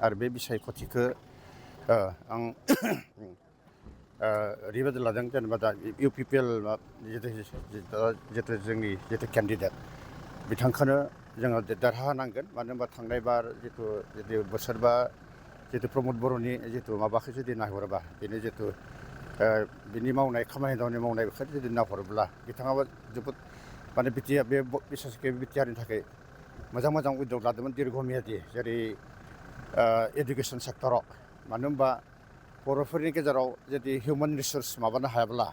आरो बे बिसायख'थिखौ आं ओरैबायदि लादों जेनेबा दा UPPL जितु जोंनि जितु केन्डिडेट बिथांखौनो जोङो देरहाहोनांगोन मानो होनबा थांनाय बार जितु बोसोरबा जितु प्रमद बर'नि जितु माबाखौ जुदि नायहरोबा बेनि जितु बिनि मावनाय खामानि दामानि मावनाय बेखौ जुदि नाहरोब्ला बिथाङाबो जोबोद माने बे बिसेसके बिटिआरनि थाखाय मोजां मोजां उद्योग लादोंमोन दिर्घमियादि जेरै एडुकेसन सेक्टराव मानो होनबा बर'फोरनि गेजेराव जुदि हिउमेन रिसोर्स माबानो हायाब्ला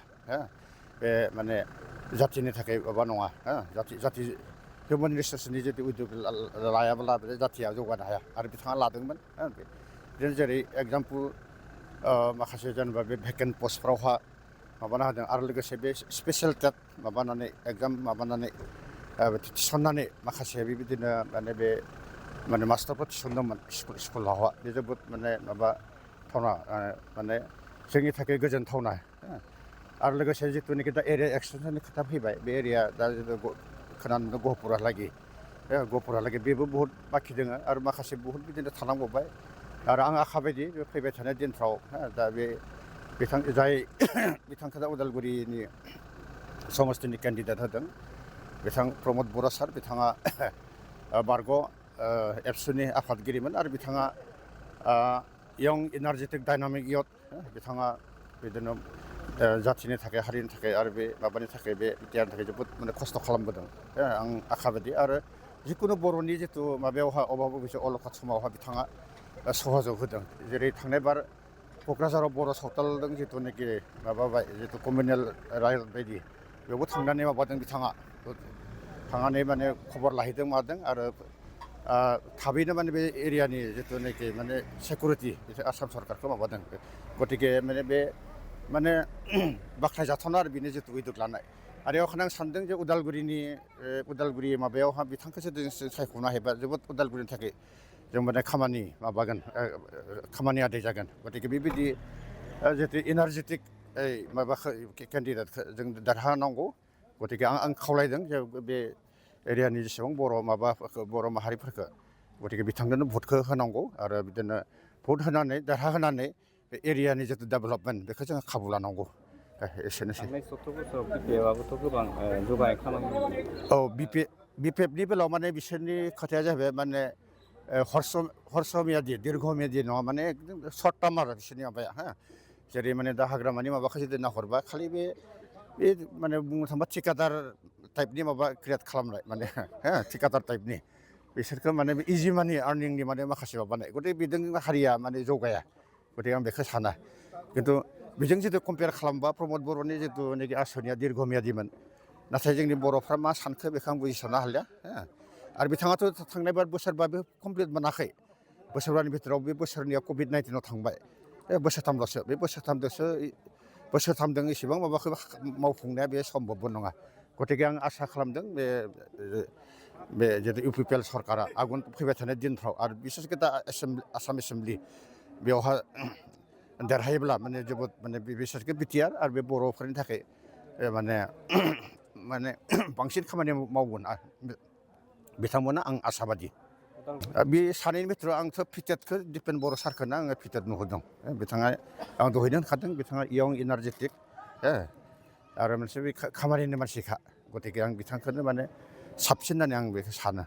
बे माने जाथिनि थाखाय माबा नङा जाथि हिउमेन रिसोर्सनि जुदि उद्योग लायाब्ला बे जाथिया जौगानो हाया आरो बिथाङा लादोंमोन बिदिनो जेरै एगजामपोल माखासे जेनेबा बे भेकेन्ट पस्टफ्रावहा माबानो हादों आरो लोगोसे बे स्पेसियेल टेट माबानानै एगजाम माबानानै थिसननानै माखासे बेबायदिनो माने मास्टारफोर थिसनदोंमोन स्कुलावहा बे जोबोद माने माबा थावना माने जोंनि थाखाय गोजोनथावना आरो लोगोसे जिथुनाखि दा एरिया एक्सटेनसननि खोथा फैबाय बे एरिया दा खोनानो मोनदों गहपुरहालागै बेबो बहुद बाखि दङ आरो माखासे बहुद बिदिनो थालांबावबाय आरो आं आखा बायदि बे फैबाय थानाय दिनफ्राव दा बे बिथांखौ दा उदालगुरिनि समस्तिनि केन्डिडेट होदों बिथां प्रमद बर' सार बिथाङा बारग' एबसुनि आफादगिरिमोन आरो बिथाङा यं इनार्जेटिक डायनामिक इयथ बिथाङा बिदिनो जाथिनि थाखाय हारिनि थाखाय आरो बे माबानि थाखाय बे बिटिआरनि थाखाय जोबोद माने खस्थ' खालामबोदों आं आखा बायदि आरो जिखुनु बर'नि जितु माबायावहा अभाब अबिसे अलखद समावहा बिथाङा सहजग होदों जेरै थांनाय बार क'क्राझाराव बर' सावथालजों जिथुनाखि माबाबाय जितु कमिउनेल रायट बायदि बेयावबो थांनानै माबादों बिथाङा थांनानै माने खबर लाहैदों मादों आरो थाबैनो माने बे एरियानि जिथुनाखि माने सिकिउरिटि आसाम सरकारखौ माबादों गतिके माने बे माने बाख्नायजाथावना आरो बेनि जितु उद्योग लानाय आरो बेयावखायनो आं सानदों जे उदालगुरि माबायावहा बिथांखौ जुदि सायख'नो हायोबा जोबोद उदालगुरिनि थाखाय जों माने खामानि आदाय जागोन गतिके बेबायदि जितु इनार्जेटिक माबाखौ केन्डिडेटखौ जों देरहानांगौ गतिके आं खावलायदों जे बे एरियानि जेसेबां बर' माहारिफोरखौ गतिके बिथांनोनो भटखौ होनांगौ आरो बिदिनो भट होनानै देरहाहोनानै बे एरियानि जितु डेभेलपमेन्ट बेखौ जोङो खाबु लानांगौ एसेनोसै। थांनाय 17 बोसोराव बिपिएफआबोथ' गोबां जौगानाय खामानि मावदों। औ बिपिएफनि बेलायाव माने बिसोरनि खोथाया जाहैबाय माने हर्समियादि दिर्घमियादि नङा माने एकदम सर्ट टार्म आरो बिसोरनि माबाया जेरै माने दा हाग्रामानि माबाखौ जुदि नाहरबा खालि बे माने बुंनो थाङोबा थिकादार टाइपनि माबा क्रियेट खालामनाय माने थिकादार टाइपनि बिसोरखौ माने इजि मानि आर्निंनि माने माखासे माबानाय गतिके बेजों हारिया माने जौगाया गतिके आं बेखौ साना खिन्थु बेजों जितु कम्पेयार खालामबा प्रमद बर'नि जितुनाखि आसनिया दिर्घमियादिमोन नाथाय जोंनि बर'फ्रा मा सानखो बेखौ आं बुजिस'नो हालिया आरो बिथाङाथ' थांनाय बोसोरबाबो कमप्लिट मोनाखै बोसोरबानि भितराव बे बोसोरनिया कभिड-19 थांबाय बोसोरथामल'सो बे बोसोरथामजों एसेबां माबाखौ मावफुंनाया बे सम्भबबो नङा गतिके आं आसा खालामदों बे जितु UPPL सरकारा आगोन फैबाय थानाय दिनफ्राव आरो बिसेसके दा आसाम एसेम्बलि बेवहा देरहायोब्ला माने जोबोद माने बिसेसके बिटिआर आरो बे बर'फोरनि थाखाय माने बांसिन खामानि मावगोन बिथांमोना आं आसाबादि बे सानैनि भितराव आंथ' फिटेटखौ दिपेन बर' सारखौनो आङो फिटेट नुहुरदों बिथाङा आं दहायनो होनखादों बिथाङा यं इनार्जेटिक आरो मोनसे बे खामानिनि मानसिखा गतिके आं बिथांखौनो माने साबसिन होननानै आं बेखौ सानो